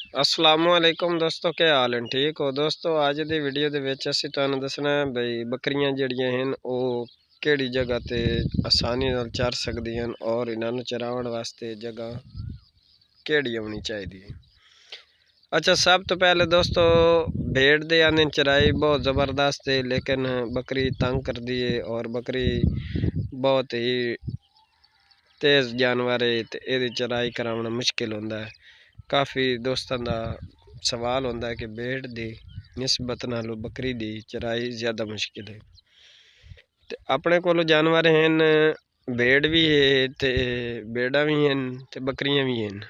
अस्सलामुअलैकुम दोस्तों, क्या हाल है? ठीक हो दोस्तों? अज दी वीडियो दे विच असीं तुहानूं दसना है बई बकरियां जिहड़ियां हन ओह किहड़ी जगह ते आसानी नाल चर सकदियां और इन्हां नूं चराउण वास्ते जगह किहड़ी होनी चाहिदी है। अच्छा, सब तो पहले दोस्तों भेड़ दे आने चराई बहुत ज़बरदस्त है, लेकिन बकरी तंग कर दी है और बकरी बहुत ही तेज़ जानवर है तो ये चराई कराना मुश्किल होंदा है। काफ़ी दोस्तों का सवाल होंदा है कि भेड़ की निस्बत नालों बकरी की चराई ज़्यादा मुश्किल है। तो अपने को जानवर हैं, भेड़ भी है तो भेड़ा भी हैं तो बकरियां भी हैं।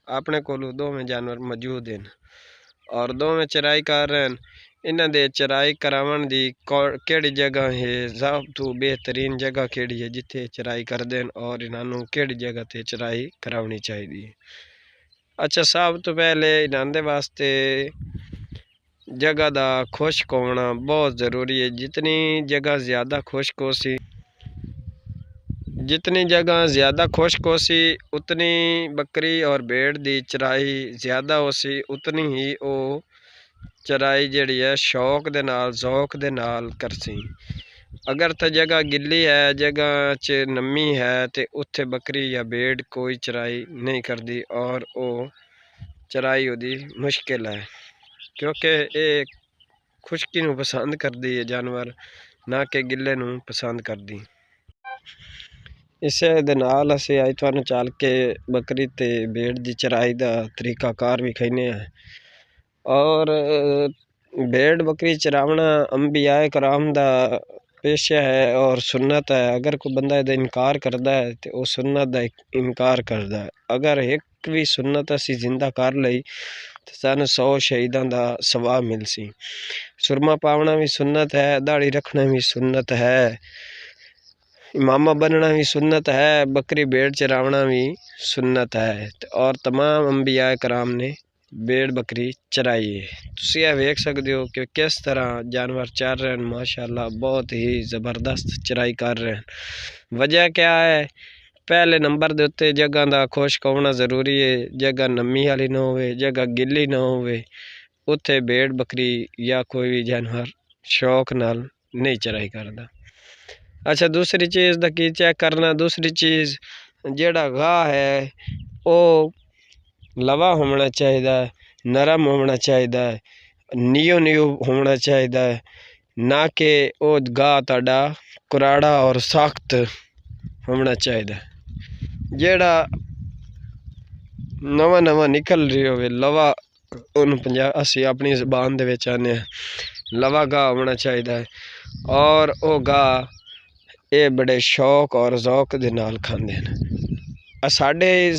अपने को दोवें जानवर मौजूद हैं और दोवें चराई कर रहे हैं। इन्हां दे चराई करावन दी केड़ी जगह है, सब तो बेहतरीन जगह केड़ी है जिथे चराई करदे हैं और इन्हां नूं केड़ी जगह ते चराई करावनी चाहिए। अच्छा, सब तो पहले इन्हां दे वास्ते जगह दा खुश्क होना बहुत ज़रूरी है। जितनी जगह ज़्यादा खुश्क होसी उतनी बकरी और भेड़ दी चराई ज़्यादा होसी, उतनी ही वो चराई जिहड़ी है शौक दे नाल ज़ौक दे नाल करसी। अगर तो जगह गिल्ली है, जगह च नमी है तो उत्थे बकरी या भेड़ कोई चराई नहीं करती और वो चराई उहदी मुश्किल है, क्योंकि ये खुश्की नूं पसंद करती है जानवर, ना कि गिले नूं पसंद करती। इसे दे नाल असीं अज तुहानूं चल के बकरी ते भेड़ दी चराई दा तरीकाकार विखाने हैं। और भेड़ बकरी चरावना अंबिया कराम दा पेशा है और सुन्नत है। अगर कोई बंदा इहदा इनकार करदा है तो वह सुन्नत दा इनकार करदा है। अगर एक भी सुन्नत असीं जिंदा कर लई तो सानूं 100 शहीदां दा सवाब मिलसी। सुरमा पावना भी सुन्नत है, दाढ़ी रखना भी सुन्नत है, इमामा बनना भी सुन्नत है, बकरी भेड़ चरावना भी सुन्नत है और तमाम अंबिया कराम ने भेड़ बकरी चराई है। तुसीं यह वेख सकते हो कि किस तरह जानवर चर रहे हैं। माशाअल्लाह बहुत ही ज़बरदस्त चराई कर रहे हैं। वजह क्या है? पहले नंबर दे उत्ते जगह का खुश्क होना ज़रूरी है। जगह नमी वाली ना होवे, जगह गिल्ली ना होवे, उत्थे भेड़ बकरी या कोई भी जानवर शौक नाल नहीं चराई करता। अच्छा, दूसरी चीज़ दा की चेक करना, दूसरी चीज़ जेड़ा गाह है वो लवा होना चाहिए, नरम होना चाहिए, नीयो नीयो होना चाहिए, ना कि वो गाह ताड़ा कुराड़ा और सख्त होना चाहिए। जेड़ा नवा नवा निकल रही हो लवा, उन्होंने असी अपनी जबान दे विच आने लवा गाह होना चाहिए और वो गाह ये बड़े शौक और ज़ौक दे नाल खांदे हैं। साडे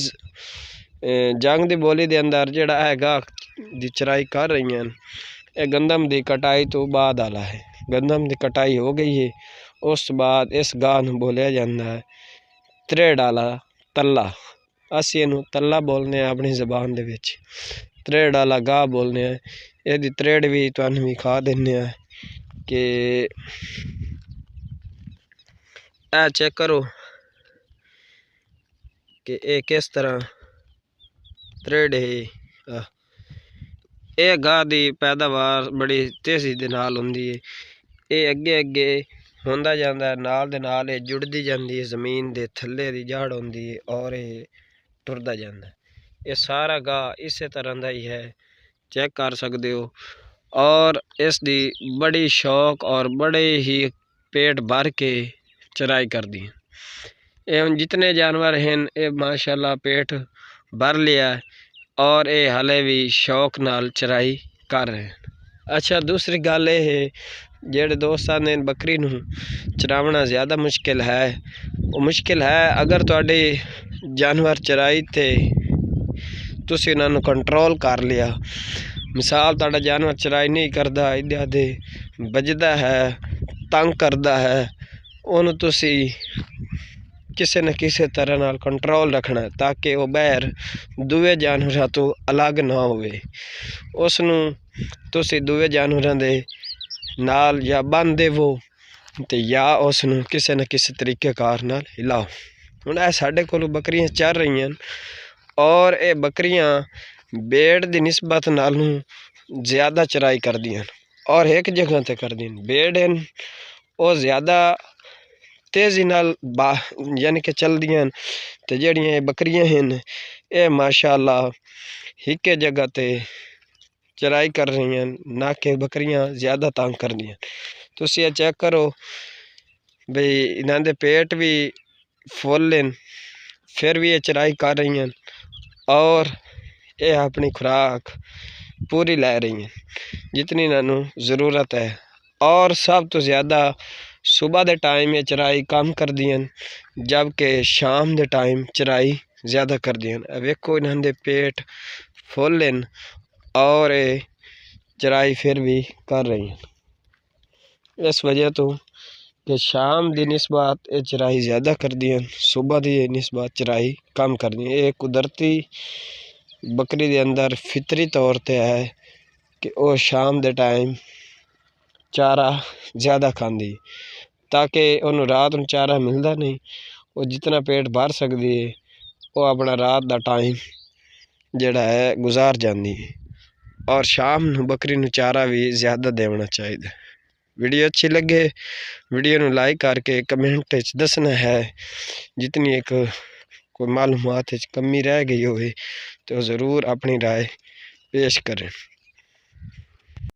जंग दी बोली दे अंदर जेड़ा है गाह दी चराई कर रही हैं, ये गंदम दी कटाई तो बाद आला है। गंदम दी कटाई हो गई है, उस बाद इस गाह नूं बोलिया जांदा है त्रेड़ आला तल्ला। असीं इहनूं तल्ला बोलने अपनी ज़बान दे विच, त्रेड़ आला गाह बोलने। इहदी त्रेड़ भी तुहानूं विखा दिन्ने आ कि ए चेक करो कि ये किस तरह त्रेड़ है। ये गाह दी पैदावार बड़ी तेज़ी दे नाल हुंदी है। ये अगे अगे होंदा जांदा है, नाल दे नाल ये जुड़दी जांदी है, ज़मीन दे थल्ले दी जड़ हुंदी है और ये टुरदा जांदा है। ये सारा गाह इस तरह दा ही है, चेक कर सकते हो। और इसकी बड़ी शौक और बड़े ही पेट भर के चराई कर दी। एवं जितने जानवर हैं ये माशाल्लाह पेट भर लिया है और ये हाले भी शौक नाल चराई कर रहे हैं। अच्छा, दूसरी गल ये है जेड़े दोस्तां ने बकरी नूं चरावना ज़्यादा मुश्किल है, वो मुश्किल है अगर तुहाडे जानवर चराई ते तुसीं उन्हां नूं कंट्रोल कर लिया। मिसाल तुहाडा जानवर चराई नहीं करता, इधर दे बजदा है, तंग करता है, उन्होंने तुसीं किसी न किसी तरह नाल कंट्रोल रखना ताकि वह बाहर दूए जानवरों तो अलग ना होवे। उसनूं तुसीं दूए जानवरों दे नाल या बन देवो ते या उसनूं किसी न किसी तरीके कार नाल हिलाओ। हुण साडे कोल बकरियां चर रही हैं और ये बकरियां भेड़ दी निस्बत नालों ज़्यादा चराई करदियां और एक जगह ते करदियां। भेड़ हैं वो ज़्यादा तेज़ी नाल यानी कि चलदियां ते जेहड़ियां बकरियां हैं ये माशाअल्लाह हिके जगह ते चराई कर रही हैं, ना कि बकरियां ज़्यादा तंग कर दियां। तुसी ये चेक करो बई इन्हां दे पेट भी फुल हैं फिर भी ये चराई कर रही हैं और ये अपनी खुराक पूरी लै रही हैं जितनी इन्हों ज़रूरत है। और सब तो ज़्यादा सुबह दे टाइम ये चराई कम कर दियां जबकि शाम दे टाइम चराई ज़्यादा कर दियां। वेखो इन्हां दे पेट फुल हैं और ये चराई फिर भी कर रही हैं। इस वजह तो कि शाम की निस्बत ये चराई ज़्यादा कर दियां, सुबह की निस्बत चराई कम कर दी। ये कुदरती बकरी के अंदर फितरी तौर पर है कि वह शाम के टाइम चारा ज़्यादा खाती ताकि उन्होंने रात में चारा मिलता नहीं, वो जितना पेट भर सकती है वो अपना रात का टाइम जड़ा है गुजार जाती है। और शाम बकरी नूं चारा भी ज़्यादा देना चाहिए। वीडियो अच्छी लगे वीडियो नूं लाइक करके कमेंट दसना है। जितनी एक कोई मालूमात कमी रह गई हो तो ज़रूर अपनी राय पेश करें।